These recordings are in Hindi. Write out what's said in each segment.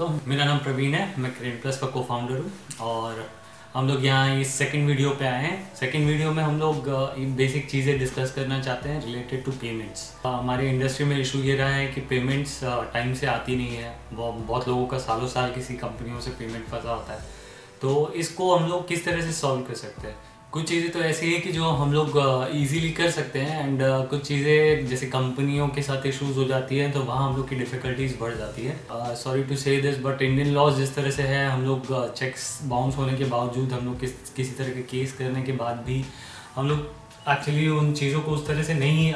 दोस्तों, मेरा नाम प्रवीण है। मैं क्रेडिट प्लस का को-फाउंडर हूँ और हम लोग यहाँ इस सेकंड वीडियो पे आए हैं। सेकंड वीडियो में हम लोग बेसिक चीज़ें डिस्कस करना चाहते हैं रिलेटेड टू पेमेंट्स। हमारे इंडस्ट्री में इशू ये रहा है कि पेमेंट्स टाइम से आती नहीं है। बहुत लोगों का सालों साल किसी कंपनियों से पेमेंट फंसा होता है। तो इसको हम लोग किस तरह से सॉल्व कर सकते हैं? कुछ चीज़ें तो ऐसी है कि जो हम लोग इजीली कर सकते हैं एंड कुछ चीज़ें जैसे कंपनियों के साथ इश्यूज हो जाती है तो वहाँ हम लोग की डिफ़िकल्टीज बढ़ जाती है। सॉरी टू से दिस बट इंडियन लॉज जिस तरह से है, हम लोग चेक्स बाउंस होने के बावजूद हम लोग किसी तरह के केस करने के बाद भी हम लोग एक्चुअली उन चीज़ों को उस तरह से नहीं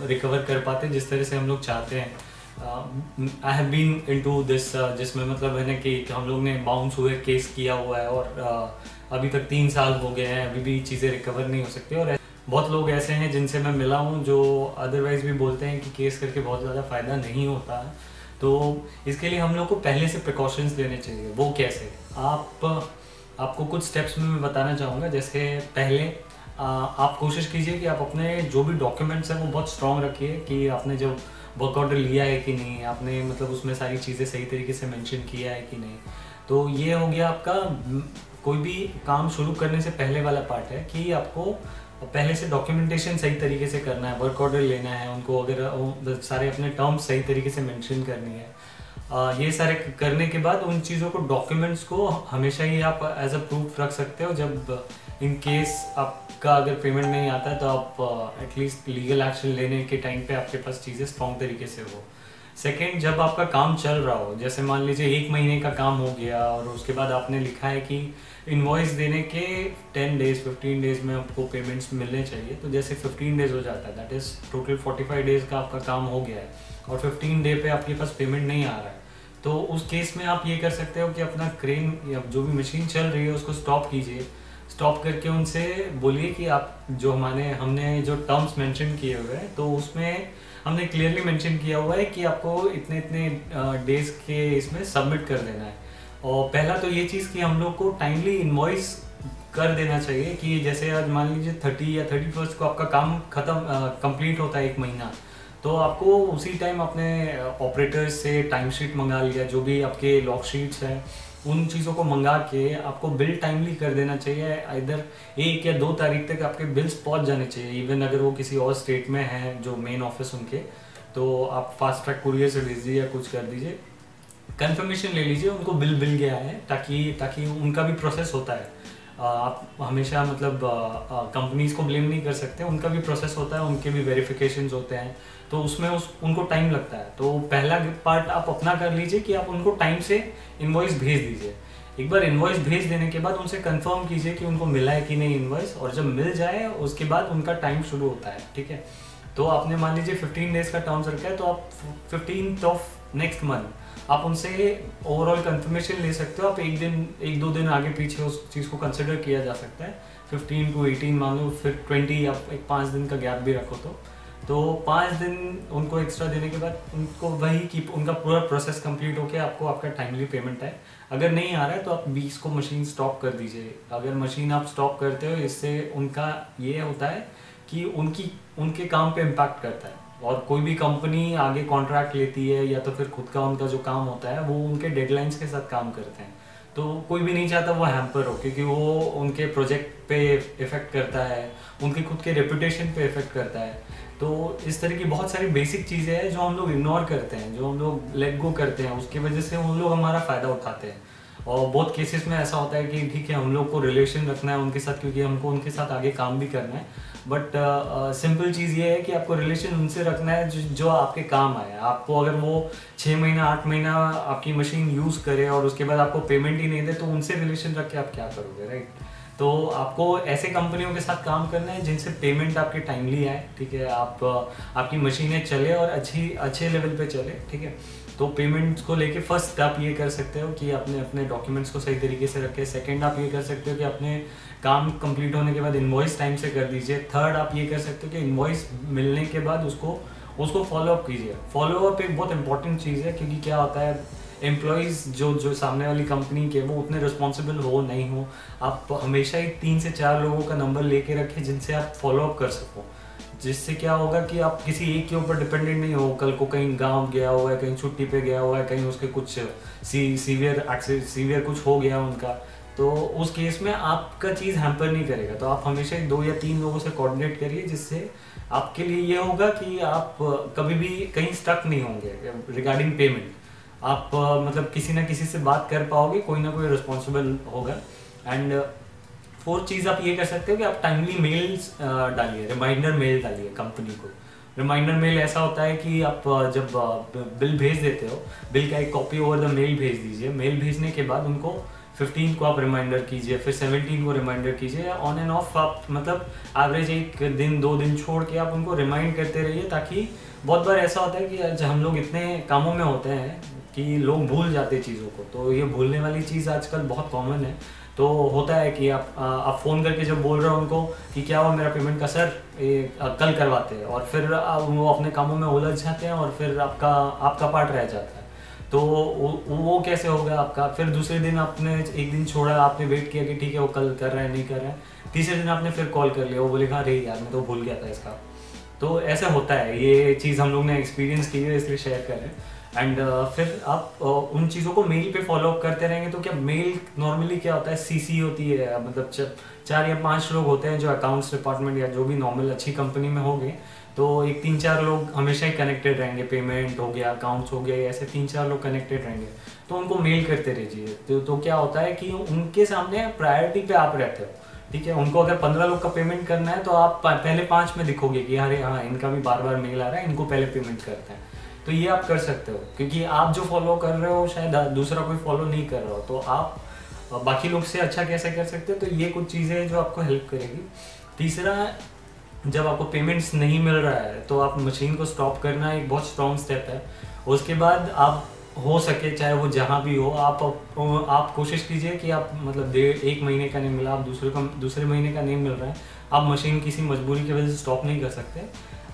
रिकवर कर पाते जिस तरह से हम लोग चाहते हैं। I have been into this, जिसमें मतलब है ना कि हम लोग ने बाउंस हुए केस किया हुआ है और अभी तक 3 साल हो गए हैं, अभी भी चीज़ें रिकवर नहीं हो सकती। और बहुत लोग ऐसे हैं जिनसे मैं मिला हूँ जो अदरवाइज़ भी बोलते हैं कि केस करके बहुत ज़्यादा फ़ायदा नहीं होता है। तो इसके लिए हम लोग को पहले से प्रिकॉशंस लेने चाहिए। वो कैसे? आपको कुछ स्टेप्स में मैं बताना चाहूँगा। जैसे पहले आप कोशिश कीजिए कि आप अपने जो भी डॉक्यूमेंट्स हैं वो बहुत स्ट्रॉन्ग रखिए कि आपने जब वर्क ऑर्डर लिया है कि नहीं, आपने मतलब उसमें सारी चीज़ें सही तरीके से मेंशन किया है कि नहीं। तो ये हो गया आपका कोई भी काम शुरू करने से पहले वाला पार्ट है कि आपको पहले से डॉक्यूमेंटेशन सही तरीके से करना है, वर्क ऑर्डर लेना है, उनको अगर सारे अपने टर्म्स सही तरीके से मेंशन करनी है। ये सारे करने के बाद उन चीज़ों को, डॉक्यूमेंट्स को हमेशा ही आप एज अ प्रूफ रख सकते हो। जब इन केस आपका अगर पेमेंट नहीं आता है तो आप एटलीस्ट लीगल एक्शन लेने के टाइम पे आपके पास चीज़ें स्ट्रॉन्ग तरीके से हो। सेकेंड, जब आपका काम चल रहा हो, जैसे मान लीजिए 1 महीने का काम हो गया और उसके बाद आपने लिखा है कि इनवॉइस देने के 10 डेज 15 डेज में आपको पेमेंट्स मिलने चाहिए। तो जैसे 15 डेज हो जाता है, दैट इज़ टोटल 45 डेज का आपका काम हो गया है और 15 डे पे आपके पास पेमेंट नहीं आ रहा है। तो उस केस में आप ये कर सकते हो कि अपना क्रेन या जो भी मशीन चल रही है उसको स्टॉप कीजिए। स्टॉप करके उनसे बोलिए कि आप जो हमने जो टर्म्स मेंशन किए हुए हैं तो उसमें हमने क्लियरली मेंशन किया हुआ है कि आपको इतने इतने डेज के इसमें सबमिट कर देना है। और पहला तो ये चीज़ कि हम लोग को टाइमली इनवॉइस कर देना चाहिए कि जैसे आज मान लीजिए 30 या 31 को आपका काम कंप्लीट होता है 1 महीना, तो आपको उसी टाइम अपने ऑपरेटर्स से टाइम शीट मंगा लिया, जो भी आपके लॉग शीट्स हैं उन चीज़ों को मंगा के आपको बिल टाइमली कर देना चाहिए। इधर 1 या 2 तारीख तक आपके बिल्स पहुंच जाने चाहिए। इवन अगर वो किसी और स्टेट में है जो मेन ऑफिस उनके, तो आप फास्ट ट्रैक कुरियर से भेज दीजिए या कुछ कर दीजिए, कंफर्मेशन ले लीजिए उनको बिल गया है, ताकि उनका भी प्रोसेस होता है। आप हमेशा मतलब कंपनीज को ब्लेम नहीं कर सकते, उनका भी प्रोसेस होता है, उनके भी वेरिफिकेशंस होते हैं, तो उसमें उनको टाइम लगता है। तो पहला पार्ट आप अपना कर लीजिए कि आप उनको टाइम से इनवॉइस भेज दीजिए। एक बार इनवॉइस भेज देने के बाद उनसे कंफर्म कीजिए कि उनको मिला है कि नहीं इनवॉइस, और जब मिल जाए उसके बाद उनका टाइम शुरू होता है। ठीक है, तो आपने मान लीजिए 15 डेज का टर्म्स रखा है, तो आप 15th ऑफ नेक्स्ट मंथ आप उनसे ओवरऑल कंफर्मेशन ले सकते हो। आप 1-2 दिन आगे पीछे उस चीज़ को कंसिडर किया जा सकता है। 15 to 18 मान लो, फिर 20 या 5 दिन का गैप भी रखो तो 5 दिन उनको एक्स्ट्रा देने के बाद उनको वही कि उनका पूरा प्रोसेस कंप्लीट होकर आपको आपका टाइमली पेमेंट है। अगर नहीं आ रहा है तो आप 20 को मशीन स्टॉप कर दीजिए। अगर मशीन आप स्टॉप करते हो, इससे उनका ये होता है कि उनके काम पे इम्पैक्ट करता है। और कोई भी कंपनी आगे कॉन्ट्रैक्ट लेती है या तो फिर खुद का उनका जो काम होता है वो उनके डेडलाइंस के साथ काम करते हैं, तो कोई भी नहीं चाहता वो हैम्पर हो, क्योंकि वो उनके प्रोजेक्ट पे इफेक्ट करता है, उनके खुद के रेपुटेशन पे इफेक्ट करता है। तो इस तरह की बहुत सारी बेसिक चीज़ें हैं जो हम लोग इग्नोर करते हैं, जो हम लोग लेट गो करते हैं, उसकी वजह से उन लोग हमारा फ़ायदा उठाते हैं। और बहुत केसेस में ऐसा होता है कि ठीक है हम लोग को रिलेशन रखना है उनके साथ, क्योंकि हमको उनके साथ आगे काम भी करना है, बट सिंपल चीज़ ये है कि आपको रिलेशन उनसे रखना है जो आपके काम आए। आपको अगर वो 6 महीना 8 महीना आपकी मशीन यूज़ करे और उसके बाद आपको पेमेंट ही नहीं दे, तो उनसे रिलेशन रख के आप क्या करोगे, राइट? तो आपको ऐसे कंपनियों के साथ काम करना है जिनसे पेमेंट आपके टाइमली आए। ठीक है, आपकी मशीनें चले और अच्छे लेवल पे चले। ठीक है, तो पेमेंट्स को लेके फर्स्ट आप ये कर सकते हो कि अपने डॉक्यूमेंट्स को सही तरीके से रखें। सेकंड आप ये कर सकते हो कि अपने काम कंप्लीट होने के बाद इनवॉइस टाइम से कर दीजिए। थर्ड आप ये कर सकते हो कि इनवॉइस मिलने के बाद उसको फॉलो अप कीजिए। फॉलो अप एक बहुत इंपॉर्टेंट चीज़ है, क्योंकि क्या होता है एम्प्लॉयज़ जो सामने वाली कंपनी के वो उतने रिस्पॉन्सिबल हो नहीं हो, आप हमेशा ही 3 से 4 लोगों का नंबर लेके रखें जिनसे आप फॉलो अप कर सको। जिससे क्या होगा कि आप किसी एक के ऊपर डिपेंडेंट नहीं हो। कल को कहीं गांव गया हुआ है, कहीं छुट्टी पे गया हुआ है, कहीं उसके कुछ सीवियर कुछ हो गया उनका, तो उस केस में आपका चीज़ हैम्पर नहीं करेगा। तो आप हमेशा 2 या 3 लोगों से कोऑर्डिनेट करिए, जिससे आपके लिए ये होगा कि आप कभी भी कहीं स्टक नहीं होंगे रिगार्डिंग पेमेंट। आप मतलब किसी ना किसी से बात कर पाओगे, कोई ना कोई रिस्पॉन्सिबल होगा। एंड फोर्थ चीज़ आप ये कर सकते हो कि आप टाइमली मेल्स डालिए, रिमाइंडर मेल डालिए कंपनी को। रिमाइंडर मेल ऐसा होता है कि आप जब बिल भेज देते हो, बिल का एक कॉपी ओवर द मेल भेज दीजिए। मेल भेजने के बाद उनको 15 को आप रिमाइंडर कीजिए, फिर 17 को रिमाइंडर कीजिए। ऑन एंड ऑफ आप मतलब एवरेज 1 दिन 2 दिन छोड़ के आप उनको रिमाइंड करते रहिए, ताकि बहुत बार ऐसा होता है कि हम लोग इतने कामों में होते हैं कि लोग भूल जाते हैं चीज़ों को। तो ये भूलने वाली चीज़ आजकल बहुत कॉमन है। तो होता है कि आप फ़ोन करके जब बोल रहे हो उनको कि क्या हुआ मेरा पेमेंट का सर, कल करवाते हैं, और फिर वो अपने कामों में उलझ जाते हैं और फिर आपका पार्ट रह जाता है। तो वो कैसे होगा आपका। फिर दूसरे दिन आपने एक दिन छोड़ा, आपने वेट किया कि ठीक है वो कल कर रहा है नहीं कर रहा है, तीसरे दिन आपने फिर कॉल कर लिया, वो बोलेगा अरे यार मैं तो भूल गया था इसका। तो ऐसा होता है, ये चीज़ हम लोग ने एक्सपीरियंस की है, इसलिए शेयर कर रहे हैं। एंड फिर आप उन चीज़ों को मेल पे फॉलो अप करते रहेंगे। तो क्या मेल नॉर्मली क्या होता है, सीसी होती है, मतलब 4 या 5 लोग होते हैं जो अकाउंट्स डिपार्टमेंट या जो भी नॉर्मल अच्छी कंपनी में होंगे, तो एक 3-4 लोग हमेशा ही कनेक्टेड रहेंगे। पेमेंट हो गया, अकाउंट्स हो गया, ऐसे 3-4 लोग कनेक्टेड रहेंगे, तो उनको मेल करते रहिए। तो क्या होता है कि उनके सामने प्रायोरिटी पे आप रहते हो, ठीक है। उनको अगर 15 लोग का पेमेंट करना है तो आप पहले 5 में दिखोगे कि अरे हाँ इनका भी बार बार मेल आ रहा है, इनको पहले पेमेंट करते हैं। तो ये आप कर सकते हो, क्योंकि आप जो फॉलो कर रहे हो शायद दूसरा कोई फॉलो नहीं कर रहा हो, तो आप बाकी लोग से अच्छा कैसे कर सकते हो। तो ये कुछ चीज़ें हैं जो आपको हेल्प करेगी। तीसरा, जब आपको पेमेंट्स नहीं मिल रहा है तो आप मशीन को स्टॉप करना एक बहुत स्ट्रॉन्ग स्टेप है। उसके बाद आप हो सके चाहे वो जहाँ भी हो, आप कोशिश कीजिए कि आप मतलब 1 महीने का नहीं मिला, आप दूसरे महीने का नहीं मिल रहा है, आप मशीन किसी मजबूरी की वजह से स्टॉप नहीं कर सकते।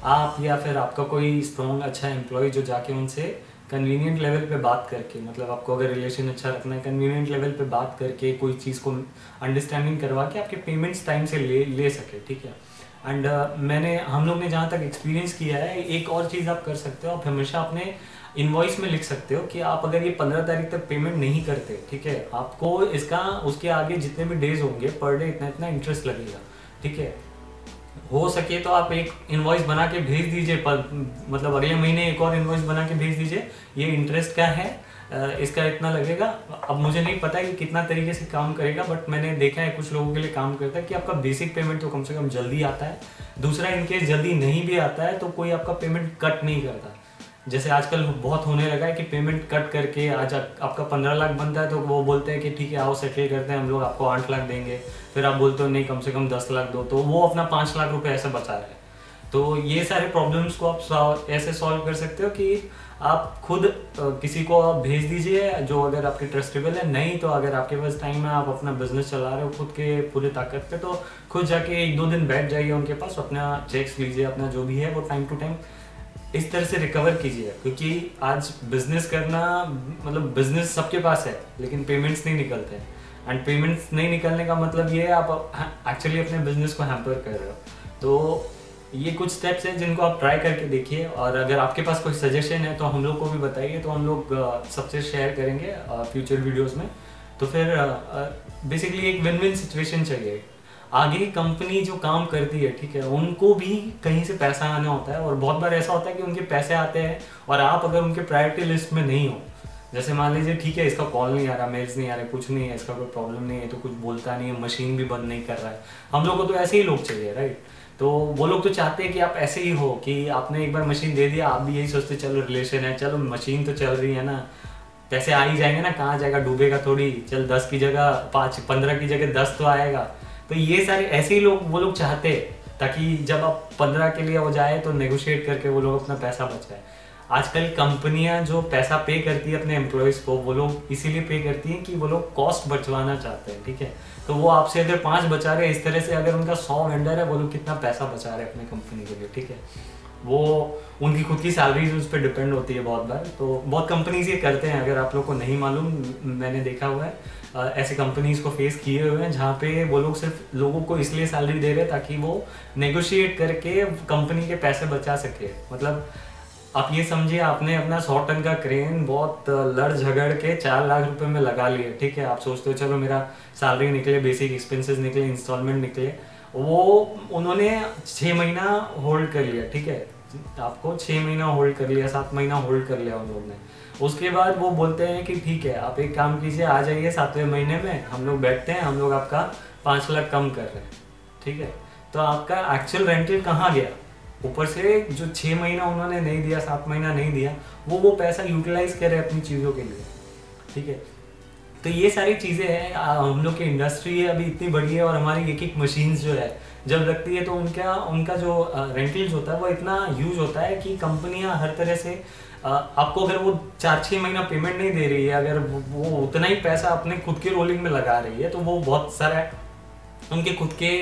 आप या फिर आपका कोई स्ट्रॉन्ग अच्छा एम्प्लॉय जो जाके उनसे कन्वीनियंट लेवल पे बात करके, मतलब आपको अगर रिलेशन अच्छा रखना है, कन्वीनियंट लेवल पे बात करके कोई चीज़ को अंडरस्टैंडिंग करवा के आपके पेमेंट्स टाइम से ले सके, ठीक है। एंड हम लोग ने जहाँ तक एक्सपीरियंस किया है, एक और चीज़ आप कर सकते हो, आप हमेशा अपने इनवॉइस में लिख सकते हो कि आप अगर ये 15 तारीख तक पेमेंट नहीं करते, ठीक है, आपको इसका उसके आगे जितने भी डेज होंगे पर डे इतना इतना इंटरेस्ट लगेगा, ठीक है। हो सके तो आप एक इनवॉइस बना के भेज दीजिए, मतलब अगले महीने एक और इनवॉइस बना के भेज दीजिए, ये इंटरेस्ट क्या है, इसका इतना लगेगा। अब मुझे नहीं पता कि कितना तरीके से काम करेगा, बट मैंने देखा है कुछ लोगों के लिए काम करता है कि आपका बेसिक पेमेंट तो कम से कम जल्दी आता है। दूसरा, इनकेस जल्दी नहीं भी आता है तो कोई आपका पेमेंट कट नहीं करता। जैसे आजकल बहुत होने लगा है कि पेमेंट कट करके आज आपका 15 लाख बनता है तो वो बोलते हैं कि ठीक है आओ सेटल करते हैं, हम लोग आपको 8 लाख देंगे। फिर आप बोलते हो नहीं कम से कम 10 लाख दो, तो वो अपना 5 लाख रुपए ऐसे बचा रहे हैं। तो ये सारे प्रॉब्लम्स को आप ऐसे सॉल्व कर सकते हो कि आप खुद किसी को भेज दीजिए जो अगर आपके ट्रस्टेबल है। नहीं तो अगर आपके पास टाइम है, आप अपना बिजनेस चला रहे हो खुद के पूरे ताकत पे, तो खुद जाके 1-2 दिन बैठ जाइए उनके पास, अपना चेक्स लीजिए, अपना जो भी है वो टाइम टू टाइम इस तरह से रिकवर कीजिए। क्योंकि आज बिजनेस करना मतलब बिजनेस सबके पास है लेकिन पेमेंट्स नहीं निकलते हैं, एंड पेमेंट्स नहीं निकलने का मतलब ये है आप एक्चुअली अपने बिजनेस को हैम्पर कर रहे हो। तो ये कुछ स्टेप्स हैं जिनको आप ट्राई करके देखिए, और अगर आपके पास कोई सजेशन है तो हम लोग को भी बताइए, तो हम लोग सबसे शेयर करेंगे फ्यूचर वीडियोस में। तो फिर बेसिकली एक विन विन सिचुएशन चाहिए। आगे कंपनी जो काम करती है, ठीक है, उनको भी कहीं से पैसा आना होता है, और बहुत बार ऐसा होता है कि उनके पैसे आते हैं और आप अगर उनके प्रायोरिटी लिस्ट में नहीं हो, जैसे मान लीजिए ठीक है इसका कॉल नहीं आ रहा, मेल्स नहीं आ रहे, कुछ नहीं है, इसका कोई प्रॉब्लम नहीं है, तो कुछ बोलता नहीं है, मशीन भी बंद नहीं कर रहा है, हम लोग को तो ऐसे ही लोग चाहिए, राइट। तो वो लोग तो चाहते हैं कि आप ऐसे ही हो कि आपने एक बार मशीन दे दिया, आप भी यही सोचते चलो रिलेशन है, चलो मशीन तो चल रही है ना, पैसे आ ही जाएंगे ना, कहाँ जाएगा, डूबेगा थोड़ी, चल 10 की जगह 5-15 की जगह 10 तो आएगा। तो ये सारे ऐसे ही लोग वो लोग चाहते हैं, ताकि जब आप 15 के लिए हो जाए तो नेगोशिएट करके वो लोग अपना पैसा बचाए। आजकल कंपनियां जो पैसा पे करती है अपने एम्प्लॉयज़ को, वो लोग इसीलिए पे करती हैं कि वो लोग कॉस्ट बचवाना चाहते हैं, ठीक है। तो वो आपसे अगर 5 बचा रहे हैं, इस तरह से अगर उनका 100 वेंडर है, वो लोग कितना पैसा बचा रहे हैं अपनी कंपनी के लिए, ठीक है। वो उनकी खुद की सैलरीज उस पर डिपेंड होती है बहुत बार। तो बहुत कंपनीज ये करते हैं, अगर आप लोग को नहीं मालूम, मैंने देखा हुआ है ऐसे कंपनीज को फेस किए हुए हैं जहाँ पे वो लोग सिर्फ लोगों को इसलिए सैलरी दे रहे हैं ताकि वो नेगोशिएट करके कंपनी के पैसे बचा सके। मतलब आप ये समझिए, आपने अपना 100 टन का क्रेन बहुत लड़ झगड़ के 4 लाख रुपए में लगा लिए, ठीक है। आप सोचते हो चलो मेरा सैलरी निकले, बेसिक एक्सपेंसेस निकले, इंस्टॉलमेंट निकले, वो उन्होंने 6 महीना होल्ड कर लिया, ठीक है। आपको 6 महीना होल्ड कर लिया, 7 महीना होल्ड कर लिया उन लोगों ने। उसके बाद वो बोलते हैं कि ठीक है आप एक काम कीजिए, आ जाइए 7वें महीने में, हम लोग बैठते हैं, हम लोग आपका 5 लाख कम कर रहे हैं, ठीक है। तो आपका एक्चुअल रेंटल कहाँ गया? ऊपर से जो 6 महीना उन्होंने नहीं दिया, 7 महीना नहीं दिया, वो पैसा यूटिलाइज करे अपनी चीज़ों के लिए, ठीक है। तो ये सारी चीज़ें हैं। हम लोग की इंडस्ट्री है अभी इतनी बड़ी है और हमारी एक एक मशीन्स जो है जब लगती है तो उनका जो रेंटल्स होता है वो इतना ह्यूज होता है कि कंपनियां हर तरह से आपको, अगर वो 4-6 महीना पेमेंट नहीं दे रही है, अगर वो उतना ही पैसा अपने खुद के रोलिंग में लगा रही है, तो वो बहुत सारा उनके खुद के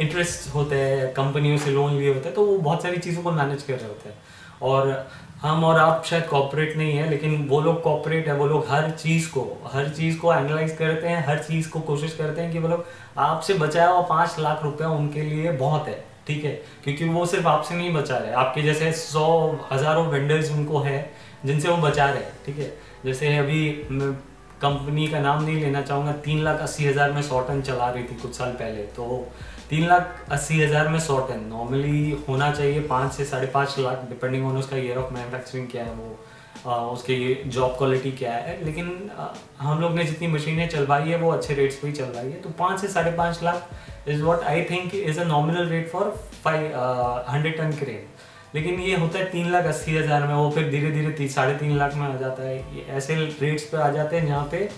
इंटरेस्ट होते हैं, कंपनियों से लोन लिए होते हैं, तो वो बहुत सारी चीज़ों को मैनेज कर रहे होते हैं। और हम और आप शायद कॉर्पोरेट नहीं है, लेकिन वो लोग कॉर्पोरेट है। वो लोग हर चीज़ को एनालाइज करते हैं, हर चीज़ को कोशिश करते हैं कि वो लोग आपसे बचाया हुआ 5 लाख रुपया उनके लिए बहुत है, ठीक है। क्योंकि वो सिर्फ आपसे नहीं बचा रहे, आपके जैसे 100 हज़ारों वेंडर्स उनको है जिनसे वो बचा रहे हैं, ठीक है। जैसे अभी कंपनी का नाम नहीं लेना चाहूँगा, 3,80,000 में 100 टन चला रही थी कुछ साल पहले। तो 3,80,000 में 100 टन नॉर्मली होना चाहिए 5 से 5.5 लाख, डिपेंडिंग ऑन उसका ईयर ऑफ मैन्युफैक्चरिंग क्या है, वो उसके जॉब क्वालिटी क्या है। लेकिन हम लोग ने जितनी मशीनें चलवाई है वो अच्छे रेट्स पे ही चलवाई है। तो 5 से 5.5 lakh is what I think is a nominal rate for 100 ton crane. लेकिन ये होता है 3,80,000 में, वो फिर धीरे धीरे 3.5 लाख में आ जाता है। ये ऐसे रेट्स पे आ जाते हैं जहाँ पे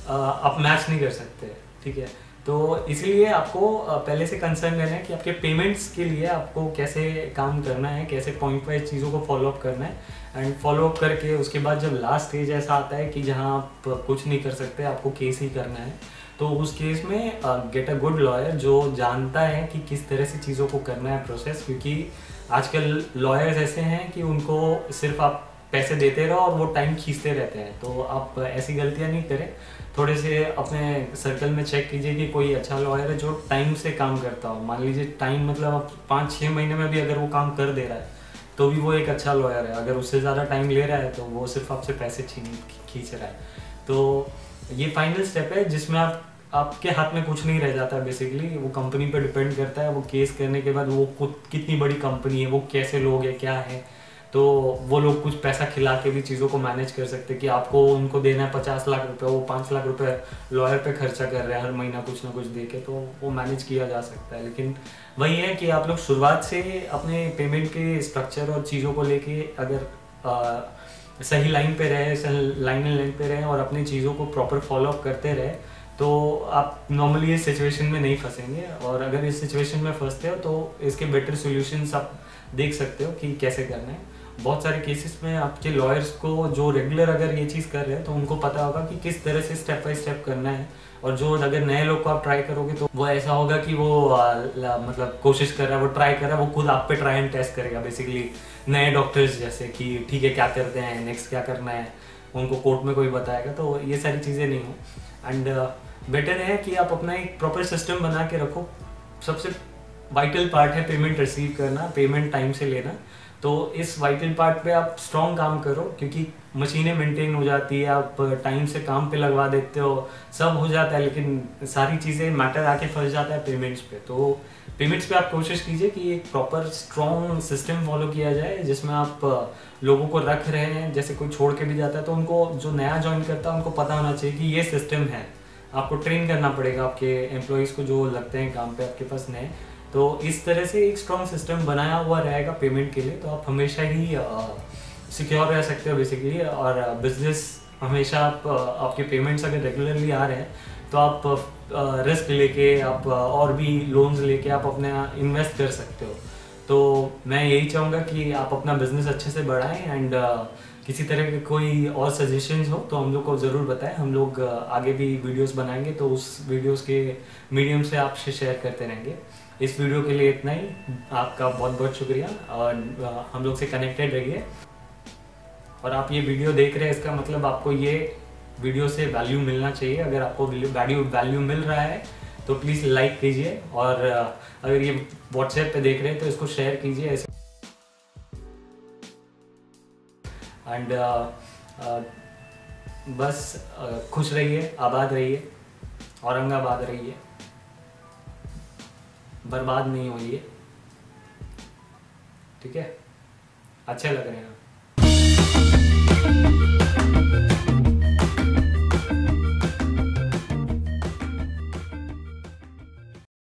आप मैच नहीं कर सकते, ठीक है। तो इसलिए आपको पहले से कंसर्न रहना है कि आपके पेमेंट्स के लिए आपको कैसे काम करना है, कैसे पॉइंट वाइज चीज़ों को फॉलोअप करना है। एंड फॉलोअप करके उसके बाद जब लास्ट स्टेज ऐसा आता है कि जहाँ आप कुछ नहीं कर सकते, आपको केस ही करना है, तो उस केस में गेट अ गुड लॉयर जो जानता है कि किस तरह से चीज़ों को करना है प्रोसेस। क्योंकि आजकल लॉयर्स ऐसे हैं कि उनको सिर्फ आप पैसे देते रहो और वो टाइम खींचते रहते हैं। तो आप ऐसी गलतियां नहीं करें, थोड़े से अपने सर्कल में चेक कीजिए कि कोई अच्छा लॉयर है जो टाइम से काम करता हो। मान लीजिए टाइम मतलब आप 5-6 महीने में भी अगर वो काम कर दे रहा है तो भी वो एक अच्छा लॉयर है। अगर उससे ज़्यादा टाइम ले रहा है तो वो सिर्फ आपसे पैसे खींच रहा है। तो ये फाइनल स्टेप है जिसमें आपके हाथ में कुछ नहीं रह जाता बेसिकली। वो कंपनी पे डिपेंड करता है, वो केस करने के बाद वो खुद कितनी बड़ी कंपनी है, वो कैसे लोग हैं, क्या है, तो वो लोग कुछ पैसा खिला के भी चीज़ों को मैनेज कर सकते हैं कि आपको उनको देना है 50 लाख रुपए, वो 5 लाख रुपए लॉयर पे खर्चा कर रहे हैं हर महीना कुछ ना कुछ दे के, तो वो मैनेज किया जा सकता है। लेकिन वही है कि आप लोग शुरुआत से अपने पेमेंट के स्ट्रक्चर और चीज़ों को लेके अगर सही लाइन पे रहे, लाइन एंड लेंथ पे रहे और अपनी चीज़ों को प्रॉपर फॉलोअप करते रहे, तो आप नॉर्मली इस सिचुएशन में नहीं फंसेंगे। और अगर इस सिचुएशन में फंसते हो तो इसके बेटर सॉल्यूशंस आप देख सकते हो कि कैसे करना है। बहुत सारे केसेस में आपके लॉयर्स को जो रेगुलर अगर ये चीज़ कर रहे हैं तो उनको पता होगा कि किस तरह से स्टेप बाय स्टेप करना है। और जो अगर नए लोग को आप ट्राई करोगे तो वो ऐसा होगा कि वो मतलब कोशिश कर रहा है, वो ट्राई कर रहा है, वो खुद आप पे ट्राई एंड टेस्ट करेगा बेसिकली। नए डॉक्टर्स जैसे कि ठीक है क्या करते हैं, नेक्स्ट क्या करना है, उनको कोर्ट में कोई बताएगा, तो ये सारी चीज़ें नहीं हो। एंड बेटर है कि आप अपना एक प्रॉपर सिस्टम बना के रखो। सबसे वाइटल पार्ट है पेमेंट रिसीव करना, पेमेंट टाइम से लेना। तो इस वाइटल पार्ट पे आप स्ट्रॉन्ग काम करो, क्योंकि मशीनें मेंटेन हो जाती है, आप टाइम से काम पे लगवा देते हो, सब हो जाता है, लेकिन सारी चीज़ें मैटर आके फंस जाता है पेमेंट्स पे। तो पेमेंट्स पे आप कोशिश कीजिए कि एक प्रॉपर स्ट्रॉन्ग सिस्टम फॉलो किया जाए जिसमें आप लोगों को रख रहे हैं। जैसे कोई छोड़ के भी जाता है तो उनको, जो नया ज्वाइन करता है उनको पता होना चाहिए कि ये सिस्टम है। आपको ट्रेन करना पड़ेगा आपके एम्प्लॉयज़ को जो लगते हैं काम पे आपके पास नए। तो इस तरह से एक स्ट्रॉन्ग सिस्टम बनाया हुआ रहेगा पेमेंट के लिए, तो आप हमेशा ही सिक्योर रह सकते हो बेसिकली। और बिजनेस हमेशा आपके पेमेंट्स अगर रेगुलरली आ रहे हैं तो आप रिस्क लेके, आप और भी लोन्स लेके आप अपना इन्वेस्ट कर सकते हो। तो मैं यही चाहूँगा कि आप अपना बिजनेस अच्छे से बढ़ाएं। एंड किसी तरह के कोई और सजेशंस हो तो हम लोग को ज़रूर बताएं। हम लोग आगे भी वीडियोस बनाएंगे तो उस वीडियोस के मीडियम से आपसे शेयर करते रहेंगे। इस वीडियो के लिए इतना ही। आपका बहुत बहुत शुक्रिया और हम लोग से कनेक्टेड रहिए। और आप ये वीडियो देख रहे हैं, इसका मतलब आपको ये वीडियो से वैल्यू मिलना चाहिए। अगर आपको वैल्यू मिल रहा है तो प्लीज़ लाइक कीजिए, और अगर ये व्हाट्सएप पे देख रहे हैं तो इसको शेयर कीजिए ऐसे। एंड बस खुश रहिए, आबाद रहिए, औरंगाबाद रहिए, बर्बाद नहीं होइए। ठीक है, अच्छे लग रहे हैं आप।